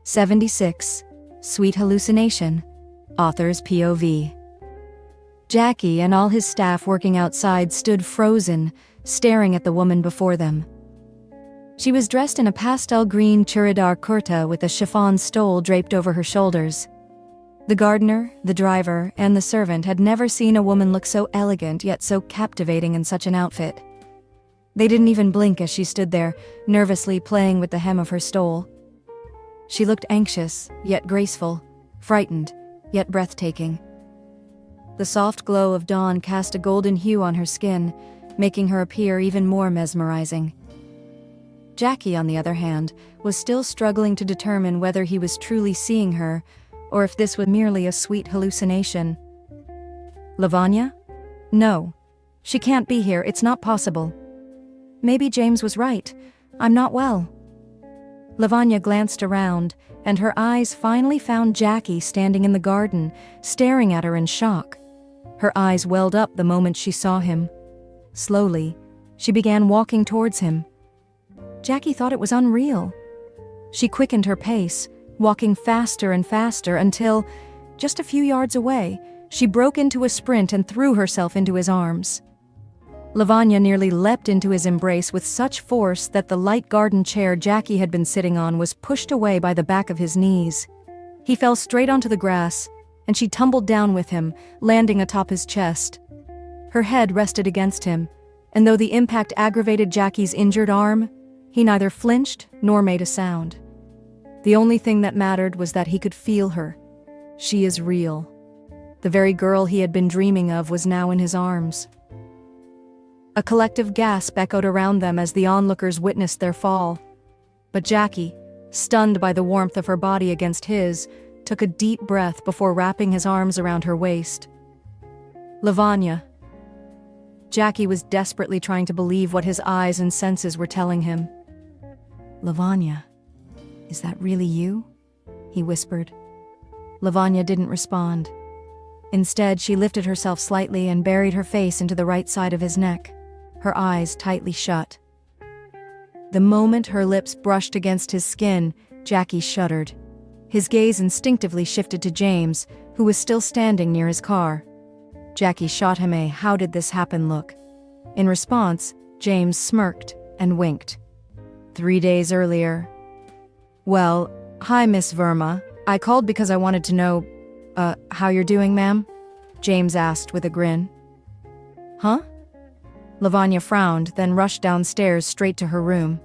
76. Sweet Hallucination. Author's POV. Jackie and all his staff working outside stood frozen, staring at the woman before them. She was dressed in a pastel green churidar kurta with a chiffon stole draped over her shoulders. The gardener, the driver, and the servant had never seen a woman look so elegant yet so captivating in such an outfit. They didn't even blink as she stood there, nervously playing with the hem of her stole. She looked anxious, yet graceful, frightened, yet breathtaking. The soft glow of dawn cast a golden hue on her skin, making her appear even more mesmerizing. Jackie, on the other hand, was still struggling to determine whether he was truly seeing her, or if this was merely a sweet hallucination. Lavanya? No. She can't be here, it's not possible. Maybe James was right. I'm not well. Lavanya glanced around, and her eyes finally found Jackie standing in the garden, staring at her in shock. Her eyes welled up the moment she saw him. Slowly, she began walking towards him. Jackie thought it was unreal. She quickened her pace, walking faster and faster until, just a few yards away, she broke into a sprint and threw herself into his arms. Lavanya nearly leapt into his embrace with such force that the light garden chair Jackie had been sitting on was pushed away by the back of his knees. He fell straight onto the grass, and she tumbled down with him, landing atop his chest. Her head rested against him, and though the impact aggravated Jackie's injured arm, he neither flinched nor made a sound. The only thing that mattered was that he could feel her. She is real. The very girl he had been dreaming of was now in his arms. A collective gasp echoed around them as the onlookers witnessed their fall. But Jackie, stunned by the warmth of her body against his, took a deep breath before wrapping his arms around her waist. Lavanya. Jackie was desperately trying to believe what his eyes and senses were telling him. Lavanya, is that really you? He whispered. Lavanya didn't respond. Instead, she lifted herself slightly and buried her face into the right side of his neck, her eyes tightly shut. The moment her lips brushed against his skin, Jackie shuddered. His gaze instinctively shifted to James, who was still standing near his car. Jackie shot him a "how did this happen" look. In response, James smirked and winked. 3 days earlier. Well, hi Miss Verma. I called because I wanted to know, how you're doing, ma'am? James asked with a grin. Huh? Lavanya frowned, then rushed downstairs straight to her room.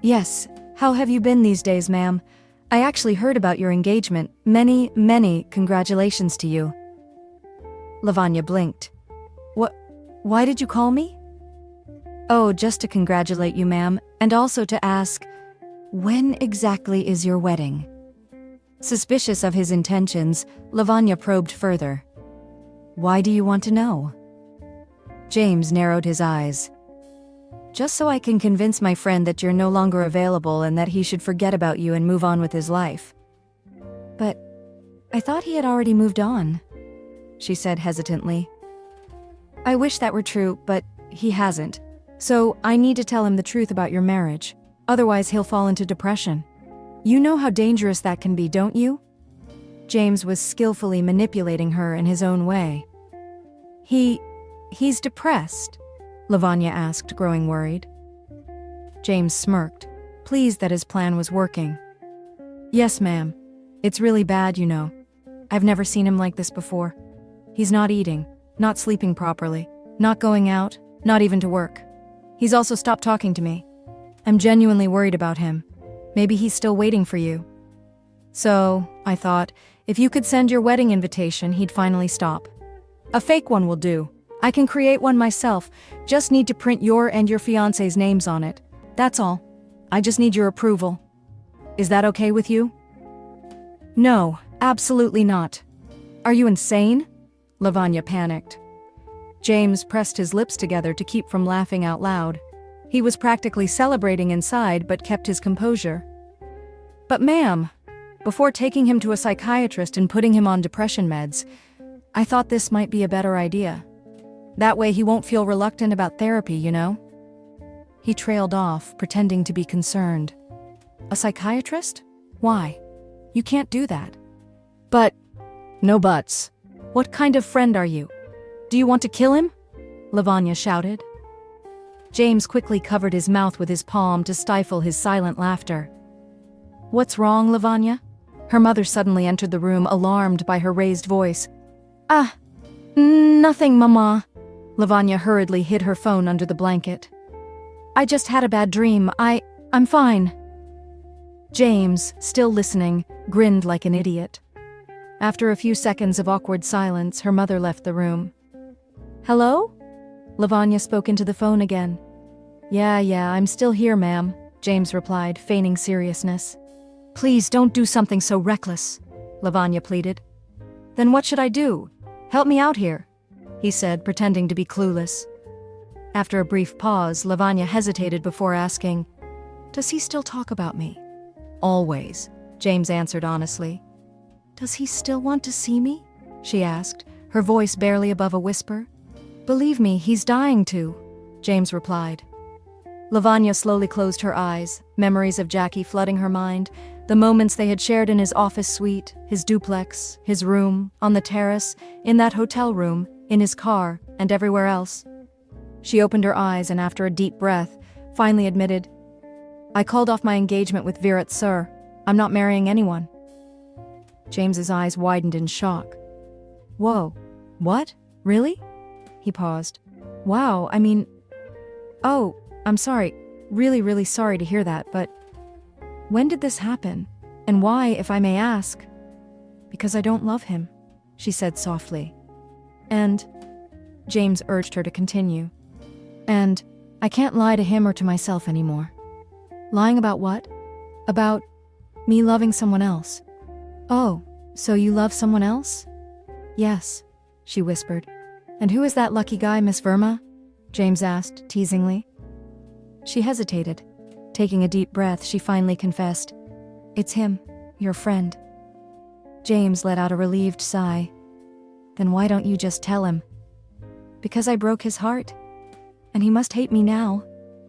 Yes, how have you been these days, ma'am? I actually heard about your engagement. Many congratulations to you. Lavanya blinked. Why did you call me? Oh, just to congratulate you, ma'am, and also to ask, when exactly is your wedding? Suspicious of his intentions, Lavanya probed further. Why do you want to know? James narrowed his eyes. Just so I can convince my friend that you're no longer available and that he should forget about you and move on with his life. But I thought he had already moved on, she said hesitantly. I wish that were true, but he hasn't. So I need to tell him the truth about your marriage. Otherwise he'll fall into depression. You know how dangerous that can be, don't you? James was skillfully manipulating her in his own way. He's depressed? Lavanya asked, growing worried. James smirked, pleased that his plan was working. Yes, ma'am. It's really bad, you know. I've never seen him like this before. He's not eating, not sleeping properly, not going out, not even to work. He's also stopped talking to me. I'm genuinely worried about him. Maybe he's still waiting for you. So, I thought, if you could send your wedding invitation, he'd finally stop. A fake one will do. I can create one myself, just need to print your and your fiancé's names on it. That's all. I just need your approval. Is that okay with you? No, absolutely not. Are you insane? Lavanya panicked. James pressed his lips together to keep from laughing out loud. He was practically celebrating inside but kept his composure. But ma'am, before taking him to a psychiatrist and putting him on depression meds, I thought this might be a better idea. That way he won't feel reluctant about therapy, you know? He trailed off, pretending to be concerned. A psychiatrist? Why? You can't do that. But, no buts. What kind of friend are you? Do you want to kill him? Lavanya shouted. James quickly covered his mouth with his palm to stifle his silent laughter. What's wrong, Lavanya? Her mother suddenly entered the room, alarmed by her raised voice. Nothing, Mama. Lavanya hurriedly hid her phone under the blanket. I just had a bad dream. I'm fine. James, still listening, grinned like an idiot. After a few seconds of awkward silence, her mother left the room. Hello? Lavanya spoke into the phone again. Yeah, I'm still here, ma'am, James replied, feigning seriousness. Please don't do something so reckless, Lavanya pleaded. Then what should I do? Help me out here, he said, pretending to be clueless. After a brief pause, Lavanya hesitated before asking, Does he still talk about me? Always, James answered honestly. Does he still want to see me? She asked, her voice barely above a whisper. Believe me, he's dying to, James replied. Lavanya slowly closed her eyes, memories of Jackie flooding her mind, the moments they had shared in his office suite, his duplex, his room, on the terrace, in that hotel room, in his car, and everywhere else. She opened her eyes and after a deep breath, finally admitted, I called off my engagement with Virat sir. I'm not marrying anyone. James's eyes widened in shock. Whoa, what? Really? He paused. Wow, oh, I'm sorry. Really sorry to hear that, but when did this happen? And why, if I may ask? Because I don't love him, she said softly. And, James urged her to continue. And I can't lie to him or to myself anymore. Lying about what? About me loving someone else. Oh, so you love someone else? Yes, she whispered. And who is that lucky guy, Miss Verma? James asked, teasingly. She hesitated. Taking a deep breath, she finally confessed, It's him, your friend. James let out a relieved sigh. Then why don't you just tell him? Because I broke his heart. And he must hate me now,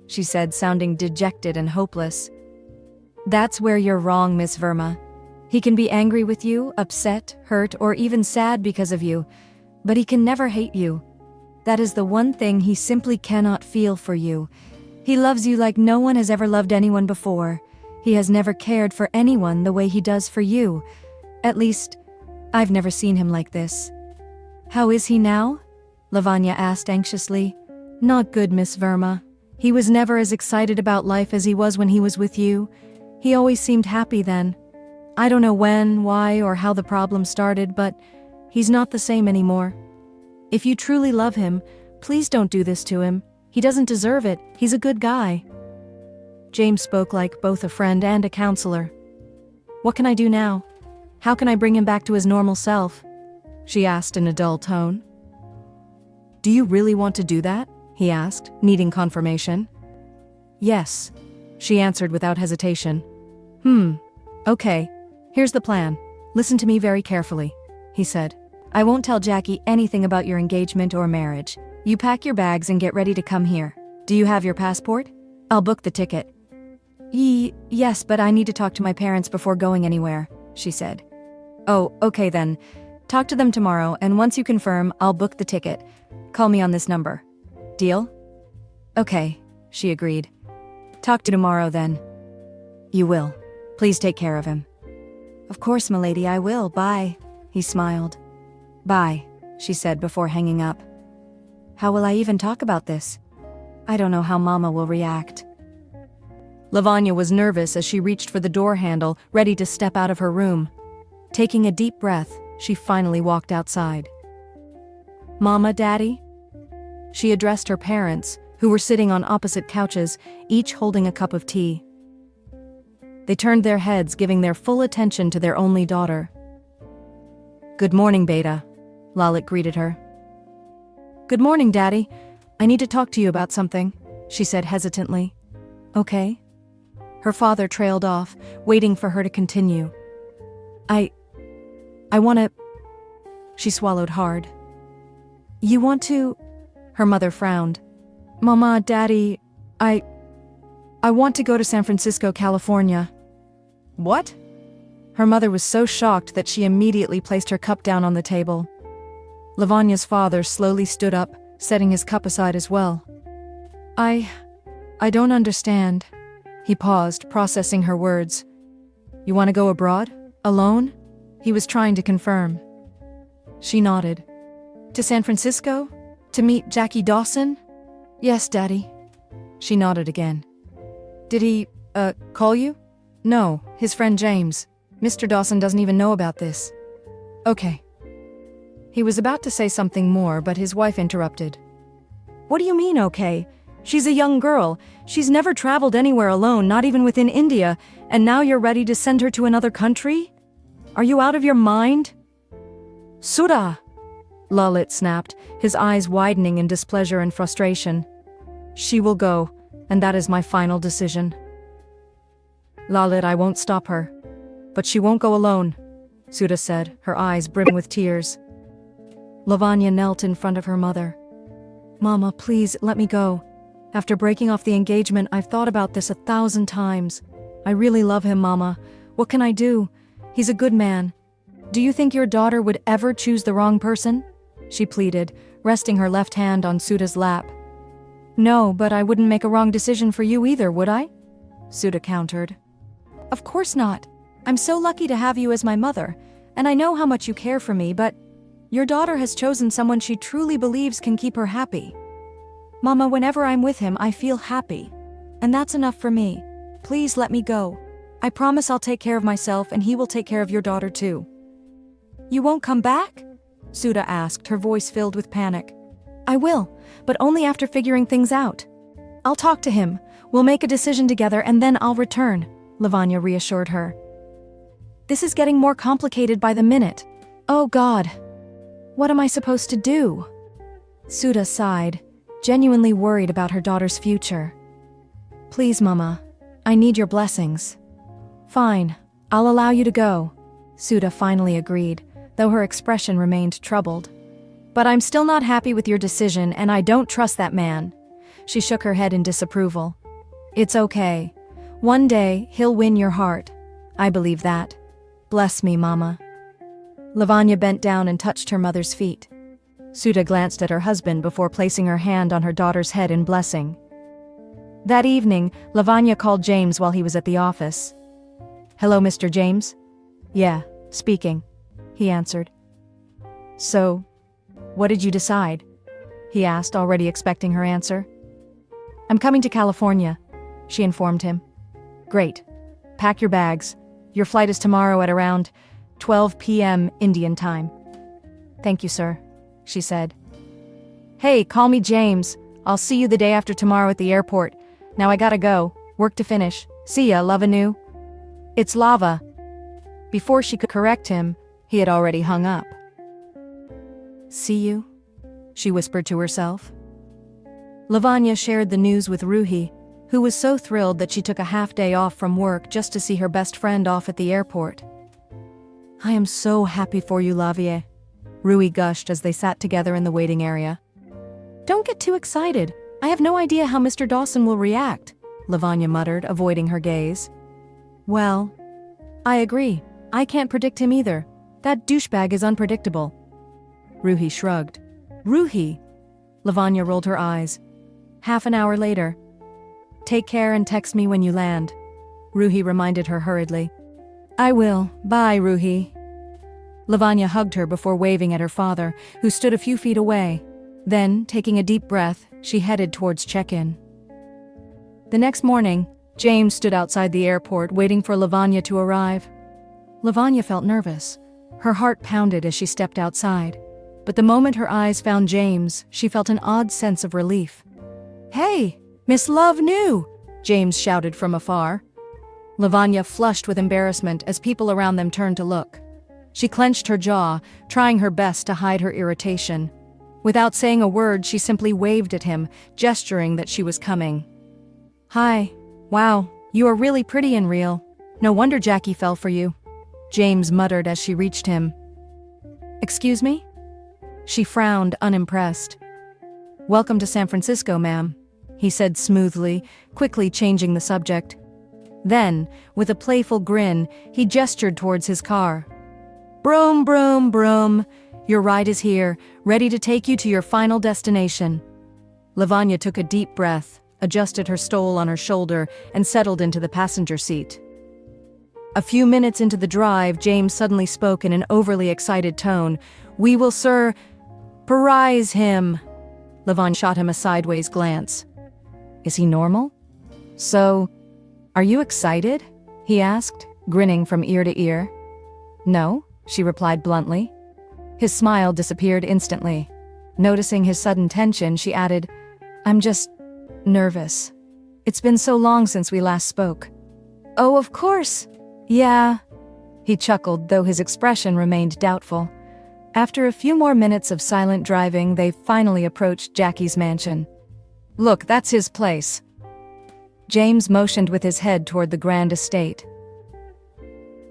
she said, sounding dejected and hopeless. That's where you're wrong, Miss Verma. He can be angry with you, upset, hurt, or even sad because of you, but he can never hate you. That is the one thing he simply cannot feel for you. He loves you like no one has ever loved anyone before. He has never cared for anyone the way he does for you. At least, I've never seen him like this. How is he now? Lavanya asked anxiously. Not good, Miss Verma. He was never as excited about life as he was when he was with you. He always seemed happy then. I don't know when, why, or how the problem started, but he's not the same anymore. If you truly love him, please don't do this to him. He doesn't deserve it. He's a good guy. James spoke like both a friend and a counselor. What can I do now? How can I bring him back to his normal self? She asked in a dull tone. Do you really want to do that? He asked, needing confirmation. Yes, she answered without hesitation. Okay. Here's the plan. Listen to me very carefully, he said. I won't tell Jackie anything about your engagement or marriage. You pack your bags and get ready to come here. Do you have your passport? I'll book the ticket. Yes, but I need to talk to my parents before going anywhere, she said. Oh, okay then. Talk to them tomorrow, and once you confirm, I'll book the ticket. Call me on this number. Deal? Okay, she agreed. Talk to tomorrow then. You will. Please take care of him. Of course, milady, I will. Bye, he smiled. Bye, she said before hanging up. How will I even talk about this? I don't know how Mama will react. Lavanya was nervous as she reached for the door handle, ready to step out of her room. Taking a deep breath, she finally walked outside. Mama, Daddy? She addressed her parents, who were sitting on opposite couches, each holding a cup of tea. They turned their heads, giving their full attention to their only daughter. Good morning, Beta, Lalit greeted her. Good morning, Daddy. I need to talk to you about something, she said hesitantly. Okay. Her father trailed off, waiting for her to continue. I want to... She swallowed hard. You want to... Her mother frowned. Mama, Daddy, I want to go to San Francisco, California. What? Her mother was so shocked that she immediately placed her cup down on the table. Lavanya's father slowly stood up, setting his cup aside as well. I don't understand. He paused, processing her words. You want to go abroad? Alone? He was trying to confirm. She nodded. To San Francisco? To meet Jackie Dawson? Yes, Daddy. She nodded again. Did he, call you? No, his friend James. Mr. Dawson doesn't even know about this. Okay. He was about to say something more, but his wife interrupted. What do you mean, okay? She's a young girl. She's never traveled anywhere alone, not even within India, and now you're ready to send her to another country? Are you out of your mind? Sudha! Lalit snapped, his eyes widening in displeasure and frustration. She will go, and that is my final decision. Lalit, I won't stop her. But she won't go alone, Sudha said, her eyes brimming with tears. Lavanya knelt in front of her mother. Mama, please, let me go. After breaking off the engagement, I've thought about this 1,000 times. I really love him, Mama. What can I do? He's a good man. Do you think your daughter would ever choose the wrong person? She pleaded, resting her left hand on Sudha's lap. No, but I wouldn't make a wrong decision for you either, would I? Sudha countered. Of course not. I'm so lucky to have you as my mother, and I know how much you care for me, but your daughter has chosen someone she truly believes can keep her happy. Mama, whenever I'm with him, I feel happy. And that's enough for me. Please let me go. I promise I'll take care of myself and he will take care of your daughter too. You won't come back? Sudha asked, her voice filled with panic. I will, but only after figuring things out. I'll talk to him. We'll make a decision together and then I'll return, Lavanya reassured her. This is getting more complicated by the minute. Oh God. What am I supposed to do? Sudha sighed, genuinely worried about her daughter's future. Please, Mama. I need your blessings. Fine. I'll allow you to go. Sudha finally agreed, though her expression remained troubled. But I'm still not happy with your decision and I don't trust that man. She shook her head in disapproval. It's okay. One day, he'll win your heart. I believe that. Bless me, Mama. Lavanya bent down and touched her mother's feet. Sudha glanced at her husband before placing her hand on her daughter's head in blessing. That evening, Lavanya called James while he was at the office. Hello, Mr. James? Yeah, speaking, he answered. So, what did you decide? He asked, already expecting her answer. I'm coming to California, she informed him. Great. Pack your bags. Your flight is tomorrow at around 12 p.m. Indian time. Thank you, sir, she said. Hey, call me James. I'll see you the day after tomorrow at the airport. Now I gotta go. Work to finish. See ya, Lavanu. It's Lava. Before she could correct him, he had already hung up. See you? She whispered to herself. Lavanya shared the news with Ruhi, who was so thrilled that she took a half day off from work just to see her best friend off at the airport. I am so happy for you, Lavie, Ruhi gushed as they sat together in the waiting area. Don't get too excited. I have no idea how Mr. Dawson will react, Lavanya muttered, avoiding her gaze. Well, I agree. I can't predict him either. That douchebag is unpredictable. Ruhi shrugged. Ruhi? Lavanya rolled her eyes. Half an hour later. Take care and text me when you land, Ruhi reminded her hurriedly. I will. Bye, Ruhi. Lavanya hugged her before waving at her father, who stood a few feet away. Then, taking a deep breath, she headed towards check-in. The next morning, James stood outside the airport waiting for Lavanya to arrive. Lavanya felt nervous. Her heart pounded as she stepped outside. But the moment her eyes found James, she felt an odd sense of relief. Hey, Miss Love knew, James shouted from afar. Lavanya flushed with embarrassment as people around them turned to look. She clenched her jaw, trying her best to hide her irritation. Without saying a word, she simply waved at him, gesturing that she was coming. Hi. Wow, you are really pretty and real. No wonder Jackie fell for you, James muttered as she reached him. Excuse me? She frowned, unimpressed. Welcome to San Francisco, ma'am, he said smoothly, quickly changing the subject. Then, with a playful grin, he gestured towards his car. "Broom, broom, broom. Your ride is here, ready to take you to your final destination." Lavanya took a deep breath, adjusted her stole on her shoulder, and settled into the passenger seat. A few minutes into the drive, James suddenly spoke in an overly excited tone. "We will, sir, prize him." Lavanya shot him a sideways glance. "Is he normal? So, are you excited?" he asked, grinning from ear to ear. "No," she replied bluntly. His smile disappeared instantly. Noticing his sudden tension, she added, "I'm just nervous. It's been so long since we last spoke." "Oh, of course. Yeah." He chuckled, though his expression remained doubtful. After a few more minutes of silent driving, they finally approached Jackie's mansion. "Look, that's his place." James motioned with his head toward the grand estate.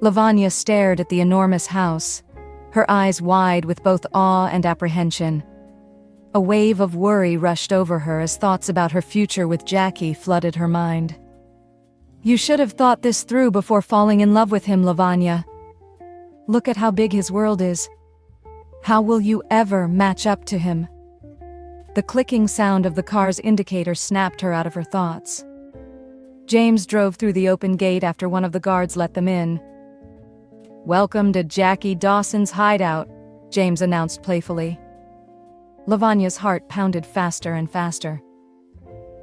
Lavanya stared at the enormous house, her eyes wide with both awe and apprehension. A wave of worry rushed over her as thoughts about her future with Jackie flooded her mind. "You should have thought this through before falling in love with him, Lavanya. Look at how big his world is. How will you ever match up to him?" The clicking sound of the car's indicator snapped her out of her thoughts. James drove through the open gate after one of the guards let them in. "Welcome to Jackie Dawson's hideout," James announced playfully. Lavanya's heart pounded faster and faster.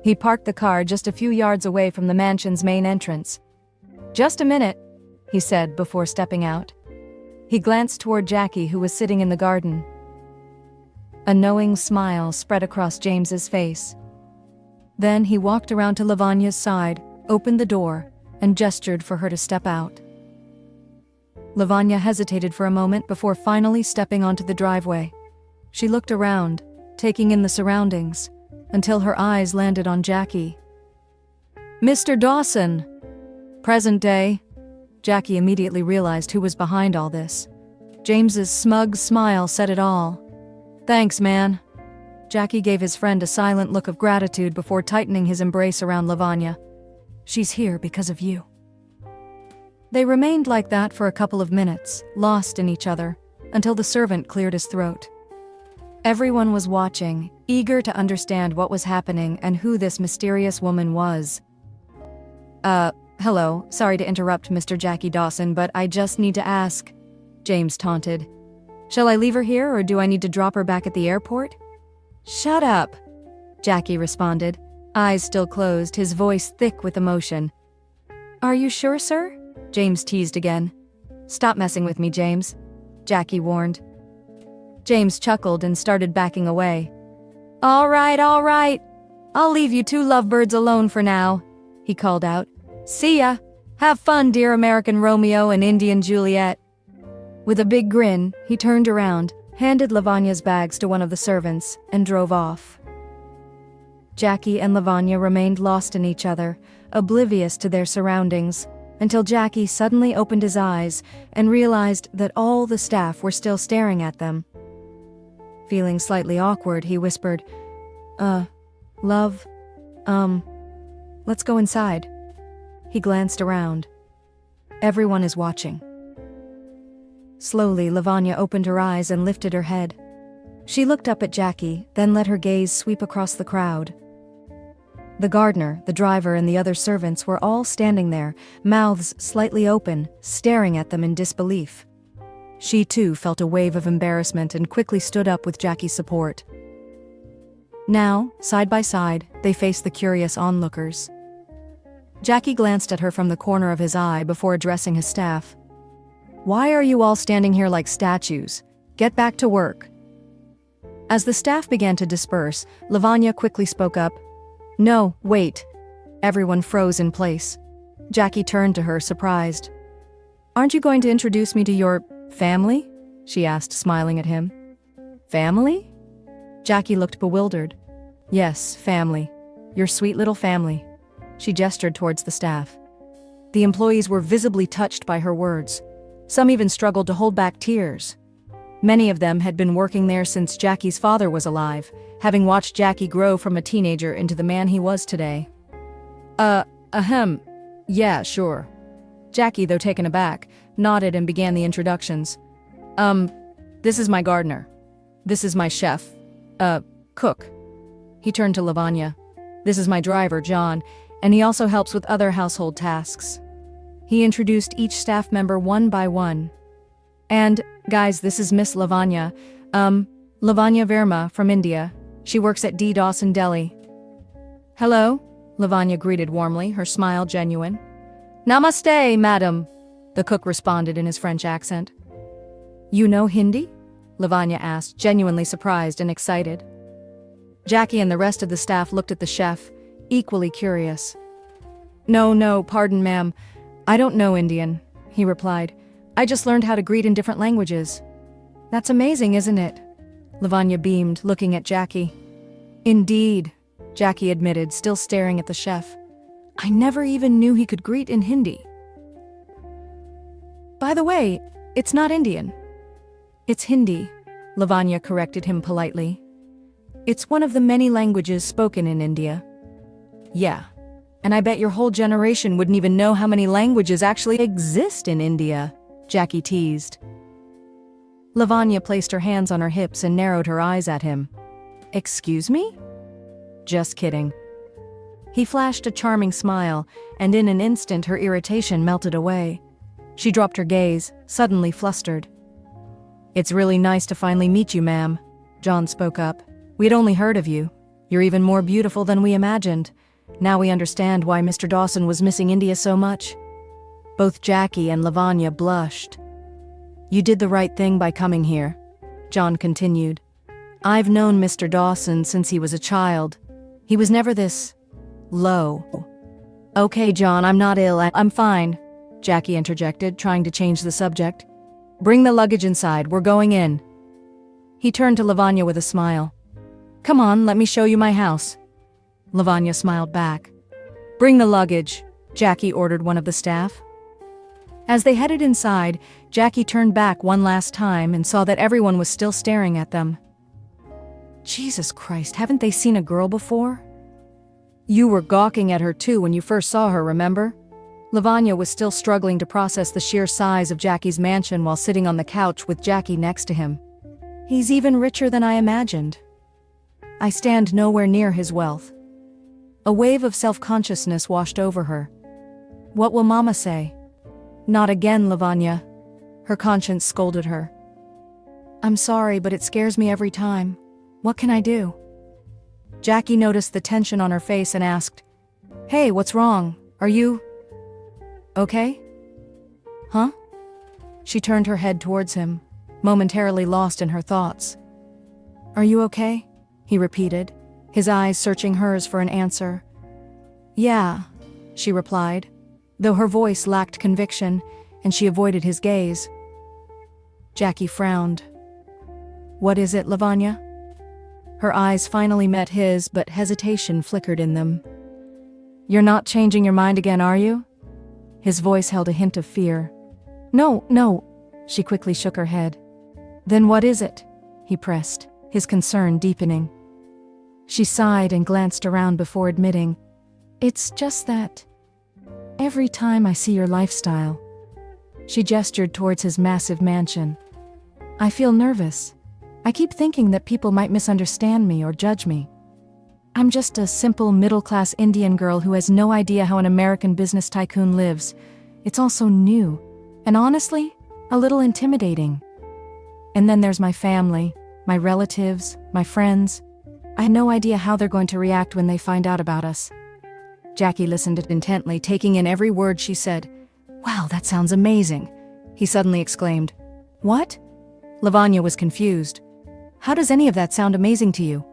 He parked the car just a few yards away from the mansion's main entrance. "Just a minute," he said before stepping out. He glanced toward Jackie, who was sitting in the garden. A knowing smile spread across James's face. Then he walked around to Lavanya's side, opened the door, and gestured for her to step out. Lavanya hesitated for a moment before finally stepping onto the driveway. She looked around, taking in the surroundings, until her eyes landed on Jackie. "Mr. Dawson!" Present day. Jackie immediately realized who was behind all this. James's smug smile said it all. "Thanks, man." Jackie gave his friend a silent look of gratitude before tightening his embrace around Lavanya. "She's here because of you." They remained like that for a couple of minutes, lost in each other, until the servant cleared his throat. Everyone was watching, eager to understand what was happening and who this mysterious woman was. Hello, sorry to interrupt, Mr. Jackie Dawson, but I just need to ask," James taunted. "Shall I leave her here, or do I need to drop her back at the airport?" "Shut up," Jackie responded, eyes still closed, his voice thick with emotion. "Are you sure, sir?" James teased again. "Stop messing with me, James," Jackie warned. James chuckled and started backing away. All right. I'll leave you two lovebirds alone for now," he called out. "See ya. Have fun, dear American Romeo and Indian Juliet." With a big grin, he turned around, handed Lavanya's bags to one of the servants, and drove off. Jackie and Lavanya remained lost in each other, oblivious to their surroundings, until Jackie suddenly opened his eyes and realized that all the staff were still staring at them. Feeling slightly awkward, he whispered, Love, let's go inside." He glanced around. Everyone is watching. Slowly, Lavanya opened her eyes and lifted her head. She looked up at Jackie, then let her gaze sweep across the crowd. The gardener, the driver, and the other servants were all standing there, mouths slightly open, staring at them in disbelief. She too felt a wave of embarrassment and quickly stood up with Jackie's support. Now, side by side, they faced the curious onlookers. Jackie glanced at her from the corner of his eye before addressing his staff. "Why are you all standing here like statues? Get back to work." As the staff began to disperse, Lavanya quickly spoke up. "No, wait." Everyone froze in place. Jackie turned to her, surprised. "Aren't you going to introduce me to your family?" she asked, smiling at him. "Family?" Jackie looked bewildered. "Yes, family. Your sweet little family." She gestured towards the staff. The employees were visibly touched by her words. Some even struggled to hold back tears. Many of them had been working there since Jackie's father was alive, having watched Jackie grow from a teenager into the man he was today. Ahem. Yeah, sure. Jackie, though taken aback, nodded and began the introductions. This is my gardener. This is my chef. Cook. He turned to Lavanya. This is my driver, John, and he also helps with other household tasks. He introduced each staff member one by one. And, guys, this is Miss Lavanya. Lavanya Verma from India. She works at D. Dawson Deli. Hello, Lavanya greeted warmly, her smile genuine. Namaste, madam, the cook responded in his French accent. You know Hindi? Lavanya asked, genuinely surprised and excited. Jackie and the rest of the staff looked at the chef, equally curious. No, pardon, ma'am. I don't know Indian, he replied. I just learned how to greet in different languages. That's amazing, isn't it? Lavanya beamed, looking at Jackie. Indeed, Jackie admitted, still staring at the chef. I never even knew he could greet in Hindi. By the way, it's not Indian. It's Hindi, Lavanya corrected him politely. It's one of the many languages spoken in India. Yeah, and I bet your whole generation wouldn't even know how many languages actually exist in India, Jackie teased. Lavanya placed her hands on her hips and narrowed her eyes at him. Excuse me? Just kidding. He flashed a charming smile, and in an instant her irritation melted away. She dropped her gaze, suddenly flustered. It's really nice to finally meet you, ma'am, John spoke up. We'd only heard of you. You're even more beautiful than we imagined. Now we understand why Mr. Dawson was missing India so much. Both Jackie and Lavanya blushed. You did the right thing by coming here, John continued. I've known Mr. Dawson since he was a child. He was never this low. Okay, John, I'm not ill. I'm fine, Jackie interjected, trying to change the subject. Bring the luggage inside. We're going in. He turned to Lavanya with a smile. Come on, let me show you my house. Lavanya smiled back. Bring the luggage, Jackie ordered one of the staff. As they headed inside, Jackie turned back one last time and saw that everyone was still staring at them. Jesus Christ, haven't they seen a girl before? You were gawking at her too when you first saw her, remember? Lavanya was still struggling to process the sheer size of Jackie's mansion while sitting on the couch with Jackie next to him. He's even richer than I imagined. I stand nowhere near his wealth. A wave of self-consciousness washed over her. What will Mama say? Not again, Lavanya. Her conscience scolded her. I'm sorry, but it scares me every time. What can I do? Jackie noticed the tension on her face and asked, Hey, what's wrong? Are you okay? Huh? She turned her head towards him, momentarily lost in her thoughts. Are you okay? He repeated, his eyes searching hers for an answer. Yeah, she replied, though her voice lacked conviction, and she avoided his gaze. Jackie frowned. What is it, Lavanya? Her eyes finally met his, but hesitation flickered in them. You're not changing your mind again, are you? His voice held a hint of fear. No, she quickly shook her head. Then what is it? He pressed, his concern deepening. She sighed and glanced around before admitting, It's just that every time I see your lifestyle, she gestured towards his massive mansion, I feel nervous. I keep thinking that people might misunderstand me or judge me. I'm just a simple middle-class Indian girl who has no idea how an American business tycoon lives. It's all so new, and honestly, a little intimidating. And then there's my family, my relatives, my friends. I have no idea how they're going to react when they find out about us. Jackie listened intently, taking in every word she said. Wow, that sounds amazing, he suddenly exclaimed. What? Lavanya was confused. How does any of that sound amazing to you?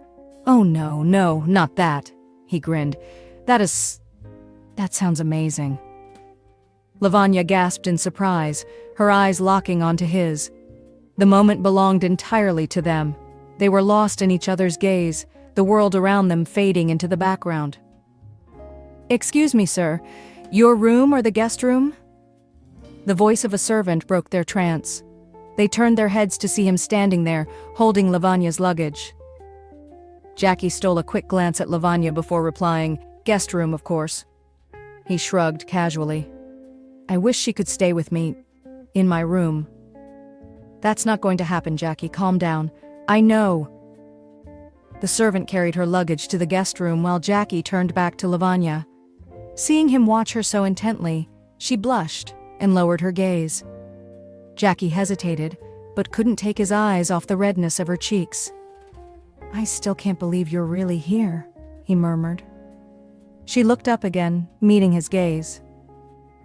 Oh no, not that, he grinned. That sounds amazing. Lavanya gasped in surprise, her eyes locking onto his. The moment belonged entirely to them. They were lost in each other's gaze, the world around them fading into the background. Excuse me, sir, your room or the guest room? The voice of a servant broke their trance. They turned their heads to see him standing there, holding Lavanya's luggage. Jackie stole a quick glance at Lavanya before replying, Guest room, of course. He shrugged casually. I wish she could stay with me. In my room. That's not going to happen, Jackie. Calm down. I know. The servant carried her luggage to the guest room while Jackie turned back to Lavanya. Seeing him watch her so intently, she blushed and lowered her gaze. Jackie hesitated, but couldn't take his eyes off the redness of her cheeks. I still can't believe you're really here, he murmured. She looked up again, meeting his gaze.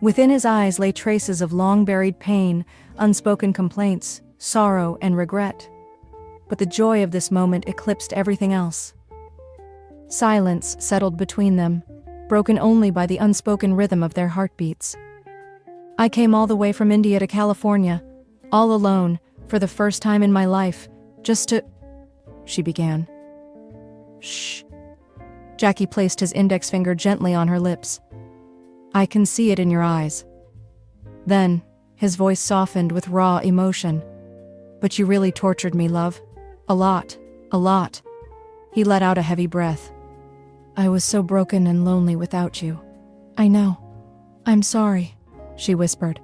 Within his eyes lay traces of long-buried pain, unspoken complaints, sorrow, and regret. But the joy of this moment eclipsed everything else. Silence settled between them, broken only by the unspoken rhythm of their heartbeats. I came all the way from India to California, all alone, for the first time in my life, just to... She began. Shh. Jackie placed his index finger gently on her lips. I can see it in your eyes. Then, his voice softened with raw emotion. But you really tortured me, love. A lot. A lot. He let out a heavy breath. I was so broken and lonely without you. I know. I'm sorry, she whispered.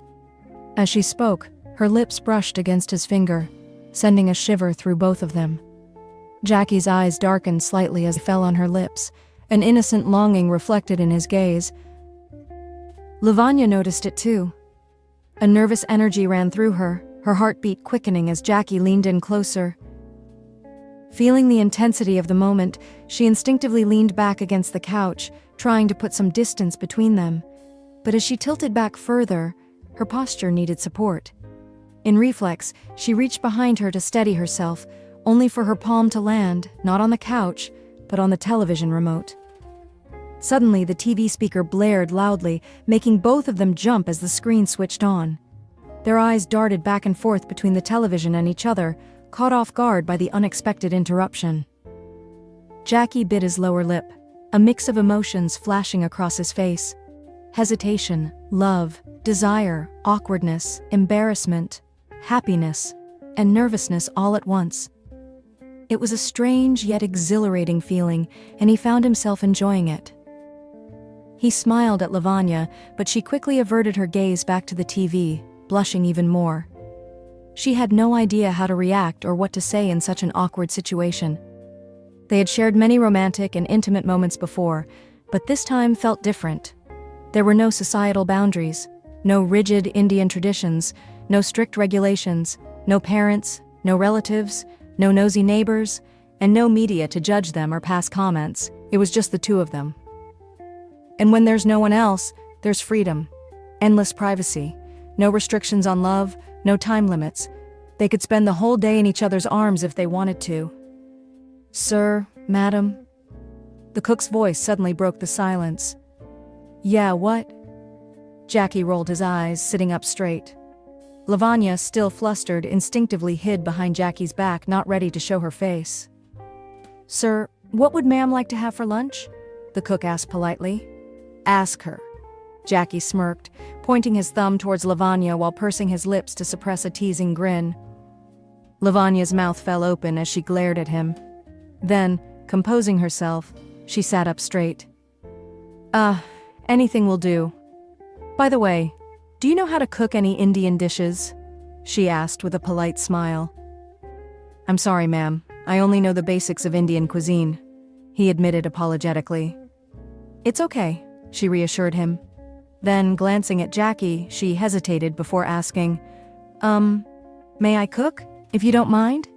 As she spoke, her lips brushed against his finger, sending a shiver through both of them. Jackie's eyes darkened slightly as they fell on her lips, an innocent longing reflected in his gaze. Lavanya noticed it too. A nervous energy ran through her heartbeat quickening as Jackie leaned in closer. Feeling the intensity of the moment, she instinctively leaned back against the couch, trying to put some distance between them. But as she tilted back further, her posture needed support. In reflex, she reached behind her to steady herself, only for her palm to land, not on the couch, but on the television remote. Suddenly, the TV speaker blared loudly, making both of them jump as the screen switched on. Their eyes darted back and forth between the television and each other, caught off guard by the unexpected interruption. Jackie bit his lower lip, a mix of emotions flashing across his face. Hesitation, love, desire, awkwardness, embarrassment, happiness, and nervousness all at once. It was a strange yet exhilarating feeling, and he found himself enjoying it. He smiled at Lavanya, but she quickly averted her gaze back to the TV, blushing even more. She had no idea how to react or what to say in such an awkward situation. They had shared many romantic and intimate moments before, but this time felt different. There were no societal boundaries, no rigid Indian traditions, no strict regulations, no parents, no relatives, no nosy neighbors, and no media to judge them or pass comments. It was just the two of them. And when there's no one else, there's freedom, endless privacy, no restrictions on love, no time limits. They could spend the whole day in each other's arms if they wanted to. Sir, madam? The cook's voice suddenly broke the silence. Yeah, what? Jackie rolled his eyes, sitting up straight. Lavanya, still flustered, instinctively hid behind Jackie's back, not ready to show her face. Sir, what would ma'am like to have for lunch? The cook asked politely. Ask her. Jackie smirked, pointing his thumb towards Lavanya while pursing his lips to suppress a teasing grin. Lavanya's mouth fell open as she glared at him. Then, composing herself, she sat up straight. Anything will do. By the way, do you know how to cook any Indian dishes? She asked with a polite smile. I'm sorry, ma'am. I only know the basics of Indian cuisine, he admitted apologetically. It's okay, she reassured him. Then, glancing at Jackie, she hesitated before asking, may I cook, if you don't mind?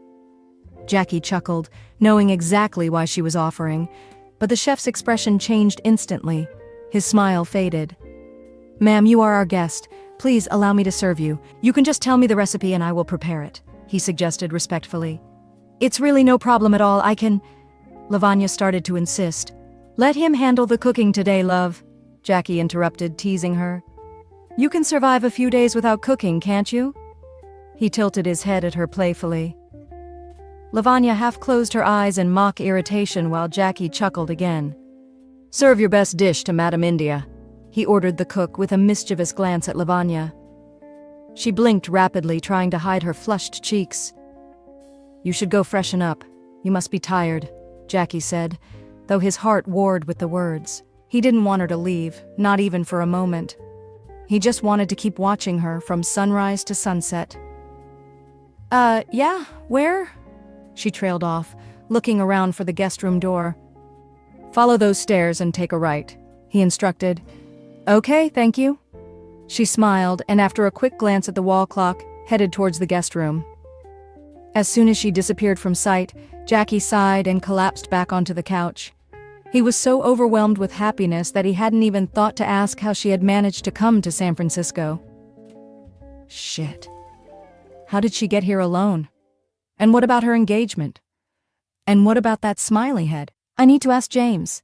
Jackie chuckled, knowing exactly why she was offering, but the chef's expression changed instantly. His smile faded. Ma'am, you are our guest. Please allow me to serve you. You can just tell me the recipe and I will prepare it, he suggested respectfully. It's really no problem at all, I can... Lavanya started to insist. Let him handle the cooking today, love, Jackie interrupted, teasing her. You can survive a few days without cooking, can't you? He tilted his head at her playfully. Lavanya half closed her eyes in mock irritation while Jackie chuckled again. Serve your best dish to Madam India, he ordered the cook with a mischievous glance at Lavanya. She blinked rapidly, trying to hide her flushed cheeks. You should go freshen up. You must be tired, Jackie said, though his heart warred with the words. He didn't want her to leave, not even for a moment. He just wanted to keep watching her from sunrise to sunset. Yeah, where? She trailed off, looking around for the guest room door. Follow those stairs and take a right, he instructed. Okay, thank you. She smiled and after a quick glance at the wall clock, headed towards the guest room. As soon as she disappeared from sight, Jackie sighed and collapsed back onto the couch. He was so overwhelmed with happiness that he hadn't even thought to ask how she had managed to come to San Francisco. Shit. How did she get here alone? And what about her engagement? And what about that smiley head? I need to ask James.